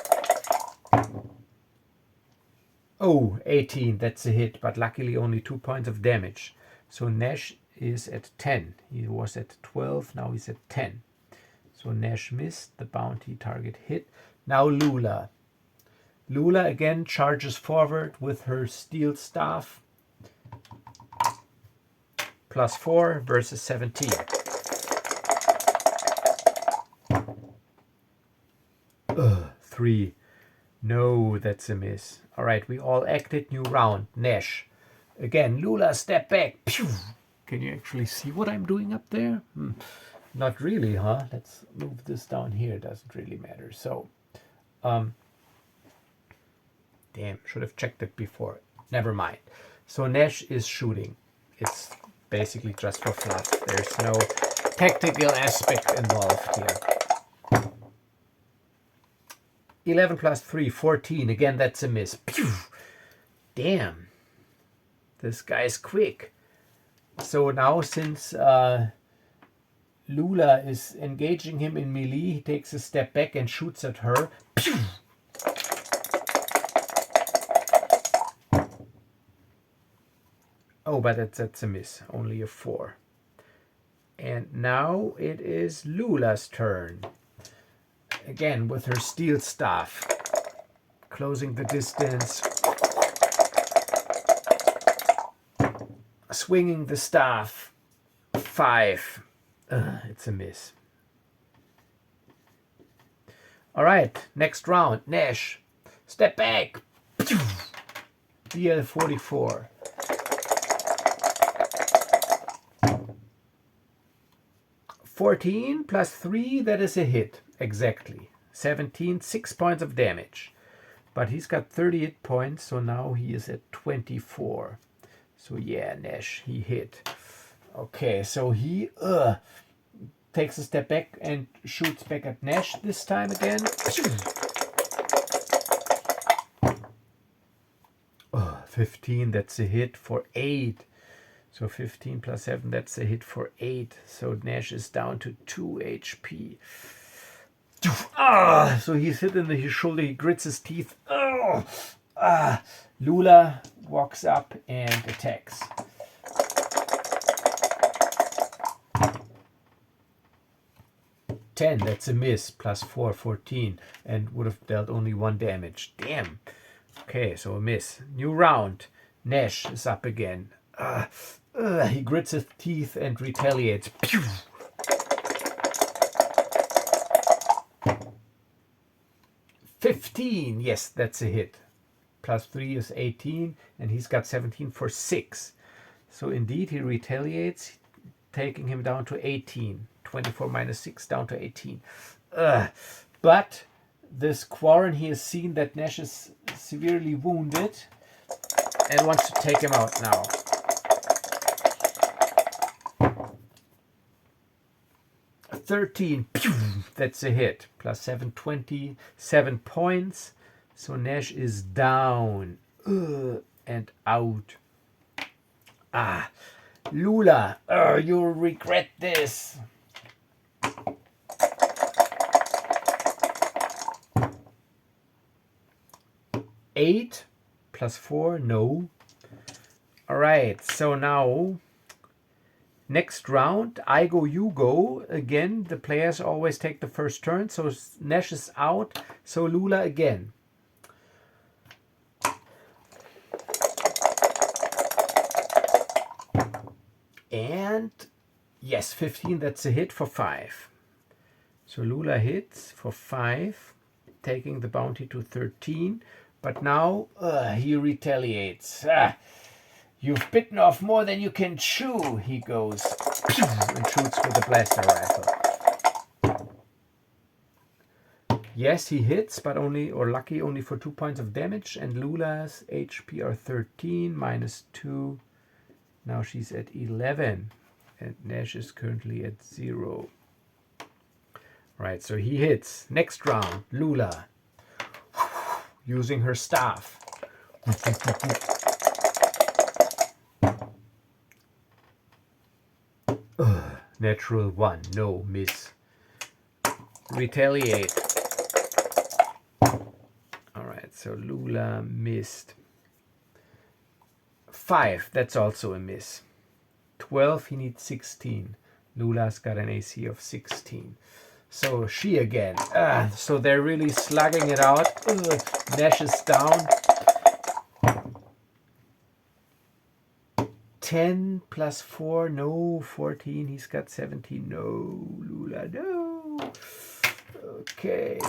Oh, 18. That's a hit, but luckily only 2 points of damage. So Nash is at 10. He was at 12. Now he's at 10. So Nash missed. The bounty target hit. Now Loola. Loola again charges forward with her steel staff. +4 versus 17. Ugh, 3. No, that's a miss. All right, we all acted. New round. Nash. Again, Loola, step back. Pew! Can you actually see what I'm doing up there? Not really, huh? Let's move this down here. Doesn't really matter. So, damn, should have checked it before. Never mind. So Nash is shooting. It's basically just for fluff. There's no tactical aspect involved here. 11 plus 3, 14. Again, that's a miss. Pew! Damn. This guy's quick. So now since Loola is engaging him in melee, he takes a step back and shoots at her. Pew! Oh, but that's a miss. Only a 4. And now it is Lula's turn. Again with her steel staff. Closing the distance. Swinging the staff. 5. It's a miss. All right, next round. Nash. Step back. DL44. 14 plus 3, that is a hit. Exactly. 17, 6 points of damage. But he's got 38 points, so now he is at 24. So yeah, Nash, he hit. Okay, so he takes a step back and shoots back at Nash this time again. 15, that's a hit for 8. So 15 plus 7, that's a hit for 8. So Nash is down to 2 HP. So he's hit in his shoulder. He grits his teeth. Loola walks up and attacks. +10, that's a miss. +4, 14. And would have dealt only 1 damage. Damn. Okay, so a miss. New round. Nash is up again. He grits his teeth and retaliates. Pew! +15. Yes, that's a hit. +3 is 18, and he's got 17 for 6. So indeed, he retaliates, taking him down to 18. 24 minus 6 down to 18. But this Quarren, he has seen that Nash is severely wounded and wants to take him out now. +13. Pew! That's a hit. +7, 27 points. So Nash is down and out. Loola, you'll regret this. +8 +4, no. All right, so now next round, I go, you go. Again, the players always take the first turn. So Nash is out. So Loola again. And yes, 15, that's a hit for 5. So Loola hits for 5, taking the bounty to 13. But now he retaliates. You've bitten off more than you can chew, he goes, and shoots with a blaster rifle. Yes, he hits, but only, or lucky, only for 2 points of damage, and Lula's HP are 13, -2. Now she's at 11, and Nash is currently at 0. Right, so he hits. Next round, Loola, using her staff. Natural 1, no, miss. retaliate. Alright, so Loola missed. 5, that's also a miss. 12, he needs 16. Loola's got an AC of 16. So she again. So they're really slugging it out. Nash is down. 10 plus 4, no. 14, he's got 17. No, Loola, no. Okay.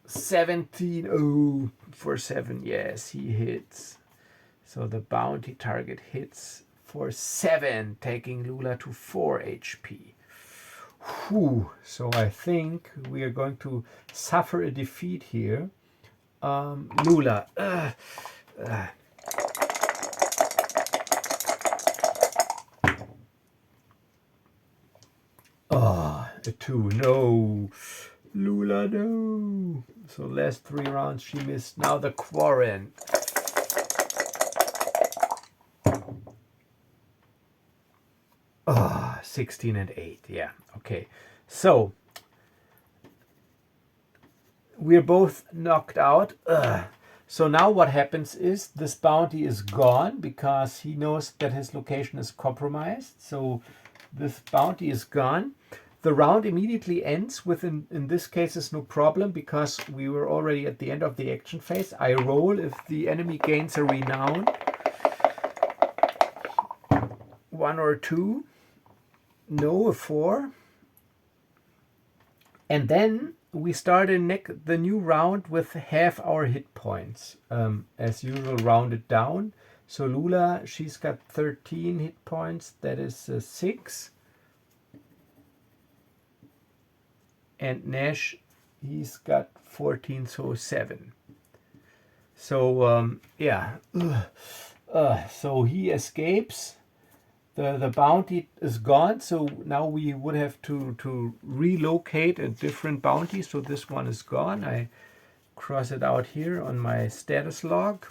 $17. For 7, yes, he hits. So the bounty target hits for 7, taking Loola to 4 HP. Whew. So I think we are going to suffer a defeat here. Loola. A 2. No. Loola, no. So last 3 rounds she missed. Now the Quarren. Oh, 16 and 8. Yeah, okay. So we're both knocked out. So now what happens is this bounty is gone because he knows that his location is compromised. So this bounty is gone. The round immediately ends with, in this case, is no problem because we were already at the end of the action phase. I roll if the enemy gains a renown. 1 or 2. No, a 4. And then we start the new round with half our hit points. As usual, rounded down. So Loola, she's got 13 hit points. That is 6. And Nash, he's got 14, so 7. So, yeah. So he escapes. The bounty is gone, so now we would have to relocate a different bounty. So this one is gone. I cross it out here on my status log.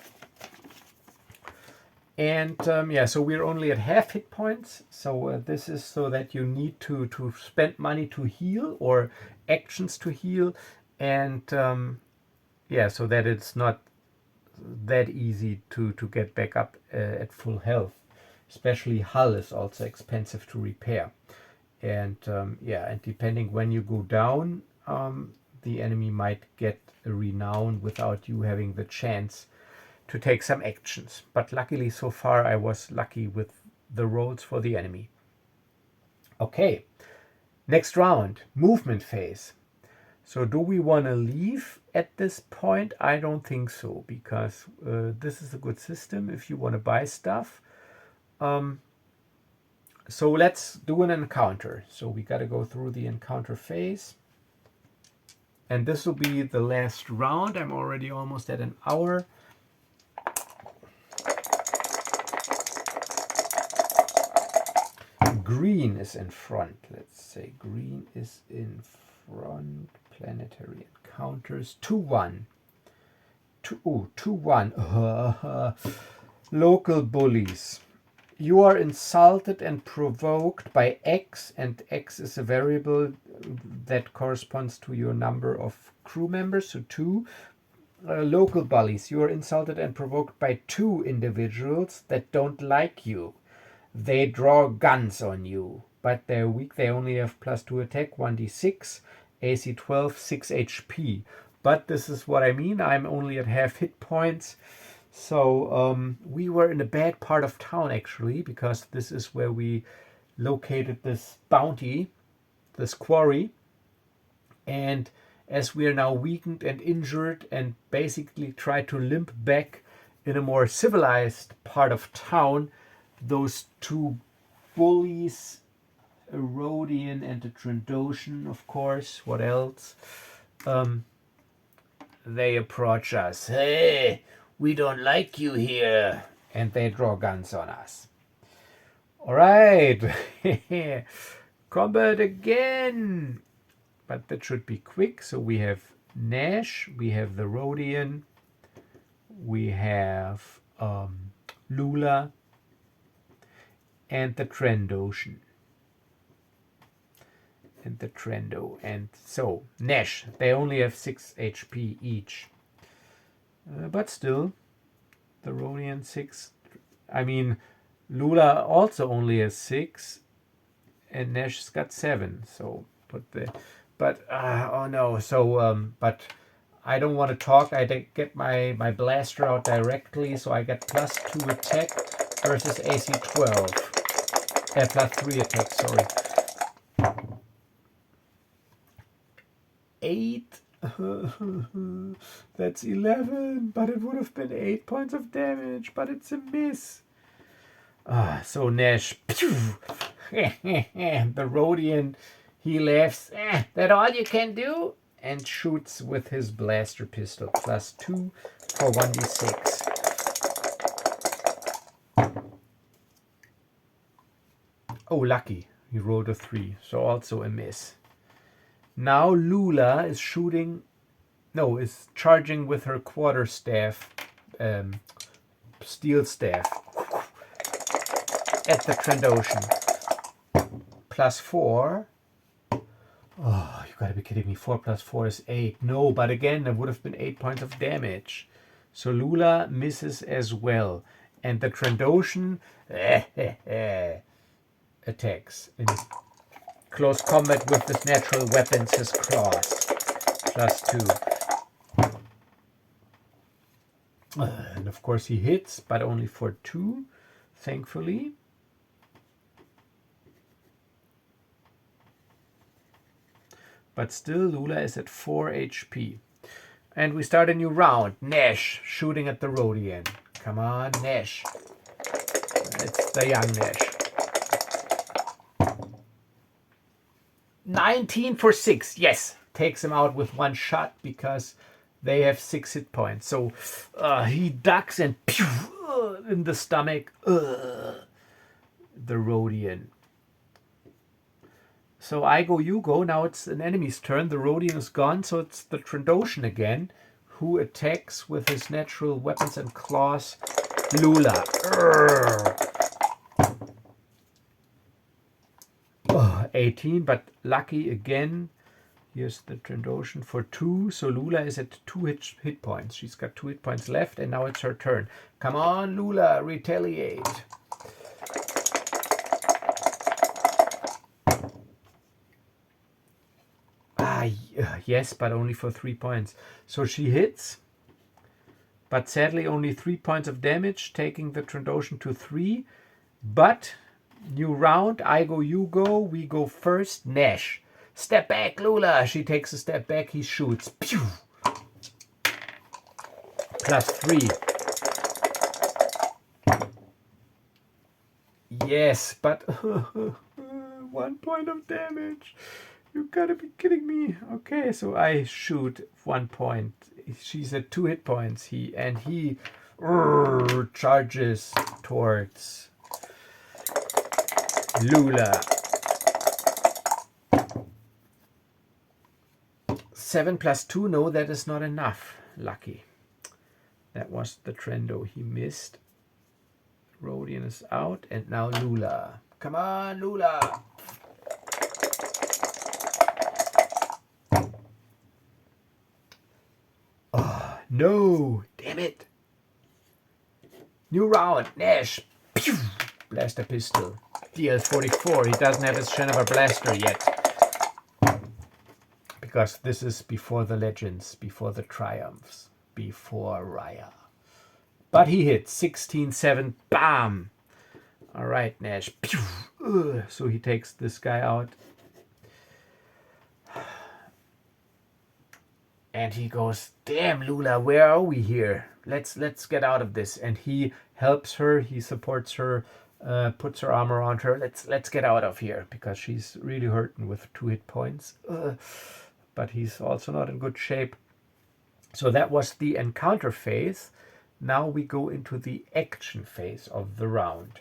And yeah, so we're only at half hit points. So this is so that you need to spend money to heal or actions to heal. And yeah, so that it's not that easy to get back up at full health. Especially hull is also expensive to repair. And yeah, and depending when you go down, the enemy might get a renown without you having the chance to take some actions. But luckily so far I was lucky with the rolls for the enemy. Okay, next round, movement phase. So do we want to leave at this point? I don't think so, because this is a good system if you want to buy stuff. So let's do an encounter. So we got to go through the encounter phase. And this will be the last round. I'm already almost at an hour. Green is in front. Let's say green is in front. Planetary encounters. 2-1. 2-1. Local bullies. You are insulted and provoked by X, and X is a variable that corresponds to your number of crew members, so 2. Local bullies. You are insulted and provoked by 2 individuals that don't like you. They draw guns on you, but they're weak. They only have +2 attack, 1d6, AC 12, 6 HP. But this is what I mean. I'm only at half hit points. So we were in a bad part of town, actually, because this is where we located this bounty, this quarry. And as we are now weakened and injured and basically try to limp back in a more civilized part of town, those 2 bullies, a Rhodian and a Trandoshan, of course, what else? They approach us. Hey, we don't like you here. And they draw guns on us. All right. Combat again. But that should be quick. So we have Nash. We have the Rhodian. We have Loola. and the Trandoshan. And the Trendo. And so, Nash, they only have 6 HP each. But still, the Rhodian 6. I mean, Loola also only has 6. And Nash's got 7. So, oh no. So, but I don't want to talk. I get my blaster out directly. So I get +2 attack versus AC 12. +3 attack, sorry. 8. That's 11, but it would have been 8 points of damage, but it's a miss. So Nash, the Rhodian, he laughs, that all you can do? And shoots with his blaster pistol, +2 for 1d6. Oh, lucky, he rolled a 3, so also a miss. Now Loola is is charging with her quarterstaff, steel staff, at the Trandoshan. +4. Oh, you gotta be kidding me. 4 + 4 is 8. No, but again, that would have been 8 points of damage. So Loola misses as well. And the Trandoshan attacks in close combat with his natural weapons, his claws. +2. And of course he hits, but only for 2, thankfully. But still, Loola is at 4 HP. And we start a new round. Nash shooting at the Rhodian. Come on, Nash. It's the young Nash. 19 for 6. Yes. Takes him out with 1 shot because they have 6 hit points. So he ducks and in the stomach. The Rhodian. So I go, you go. Now it's an enemy's turn. The Rhodian is gone, so it's the Trandoshan again, who attacks with his natural weapons and claws Loola. 18, but lucky again. Here's the Trandoshan for 2. So Loola is at 2 hit points. She's got 2 hit points left, and now it's her turn. Come on, Loola, retaliate. Yes, but only for 3 points. So she hits, but sadly only 3 points of damage, taking the Trandoshan to 3. But new round, I go, you go, we go first. Nash, step back, Loola. She takes a step back, he shoots. Pew! +3. Yes, but 1 point of damage. You gotta be kidding me. Okay, so I shoot 1 point. She's at 2 hit points. He charges towards Loola. 7 + 2. No, that is not enough. Lucky. That was the Trendo. He missed. Rhodian is out, and now Loola. Come on, Loola. No, damn it. New round, Nash. Pew! Blaster pistol. DL44. He doesn't have his Shenaba blaster yet. Because this is before the legends, before the triumphs, before Rhya. But he hits 16-7. Bam! Alright, Nash. Pew! So he takes this guy out. And he goes, damn, Loola, where are we here? Let's get out of this. And he helps her, he supports her, puts her arm around her. Let's get out of here, because she's really hurting with 2 hit points. But he's also not in good shape. So that was the encounter phase. Now we go into the action phase of the round.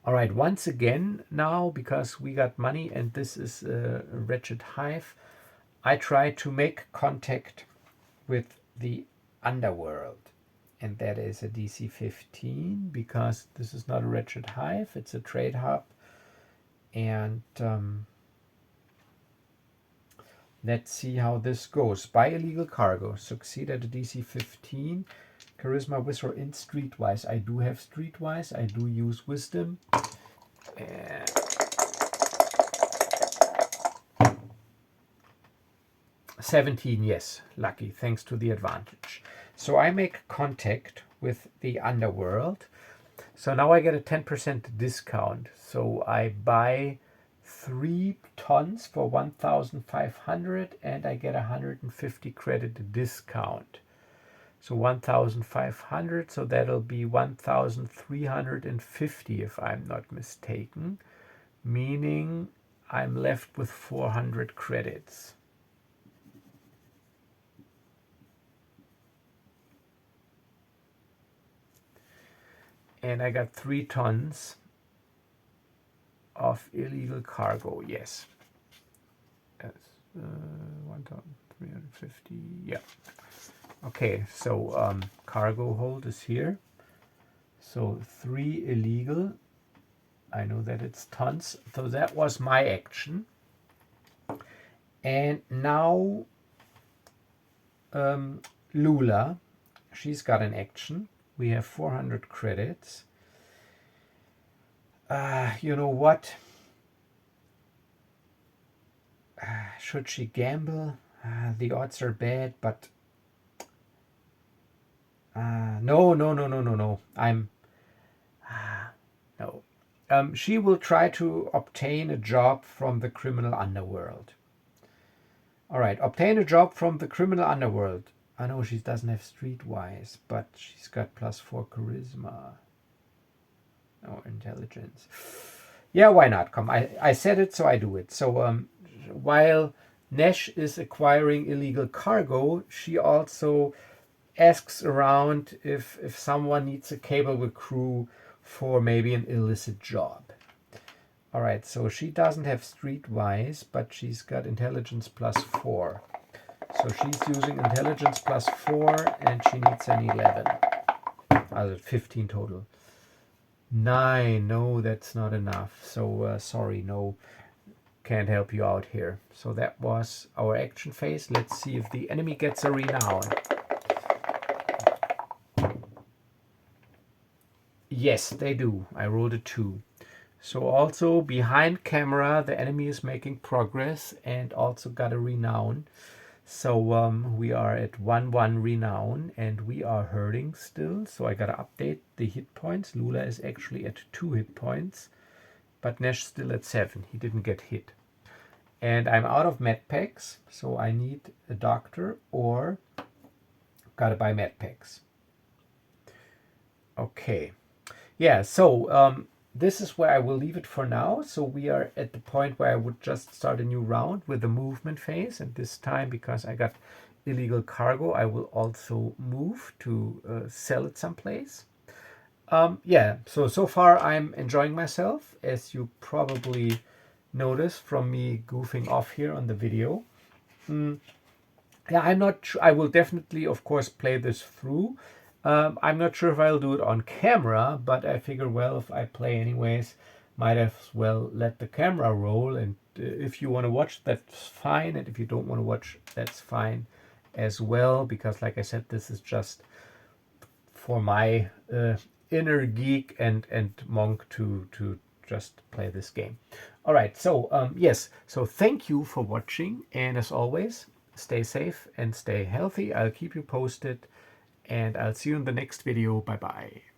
All right, once again now, because we got money and this is a wretched hive, I try to make contact with the underworld. and that is a DC 15 because this is not a wretched hive, it's a trade hub. And let's see how this goes. Buy illegal cargo, succeed at a DC 15, charisma, wizard, in streetwise. I do have streetwise, I do use wisdom. And 17, yes, lucky, thanks to the advantage. So I make contact with the underworld. So now I get a 10% discount. So I buy 3 tons for 1,500 and I get 150 credit discount. So 1,500, so that'll be 1,350 if I'm not mistaken, meaning I'm left with 400 credits. And I got 3 tons of illegal cargo, yes. That's 1,350, yeah. Okay, so cargo hold is here. So 3 illegal. I know that it's tons. So that was my action. And now Loola, she's got an action. We have 400 credits. You know what? Should she gamble? The odds are bad, but no. No. She will try to obtain a job from the criminal underworld. All right, obtain a job from the criminal underworld. I know she doesn't have streetwise, but she's got +4 charisma. Oh, intelligence. Yeah, why not? Come, I said it, so I do it. So while Nash is acquiring illegal cargo, she also asks around if someone needs a capable crew for maybe an illicit job. All right, so she doesn't have streetwise, but she's got intelligence +4. So she's using intelligence +4 and she needs an 11. 15 total. 9, no, that's not enough. So sorry, no, can't help you out here. So that was our action phase. Let's see if the enemy gets a renown. Yes, they do. I rolled a 2. So also behind camera, the enemy is making progress and also got a renown. So we are at 1-1 renown and we are hurting still. So I gotta update the hit points. Loola is actually at 2 hit points, but Nash still at 7. He didn't get hit. And I'm out of med packs, so I need a doctor or gotta buy med packs. Okay. Yeah, so this is where I will leave it for now. So we are at the point where I would just start a new round with the movement phase. And this time, because I got illegal cargo, I will also move to sell it someplace. Yeah, so far I'm enjoying myself, as you probably noticed from me goofing off here on the video. Yeah, I'm not sure. I will definitely, of course, play this through. I'm not sure if I'll do it on camera, but I figure, well, if I play anyways, might as well let the camera roll. And if you want to watch, that's fine. And if you don't want to watch, that's fine as well. Because like I said, this is just for my inner geek and monk to just play this game. All right, so yes, so thank you for watching. And as always, stay safe and stay healthy. I'll keep you posted. And I'll see you in the next video. Bye-bye.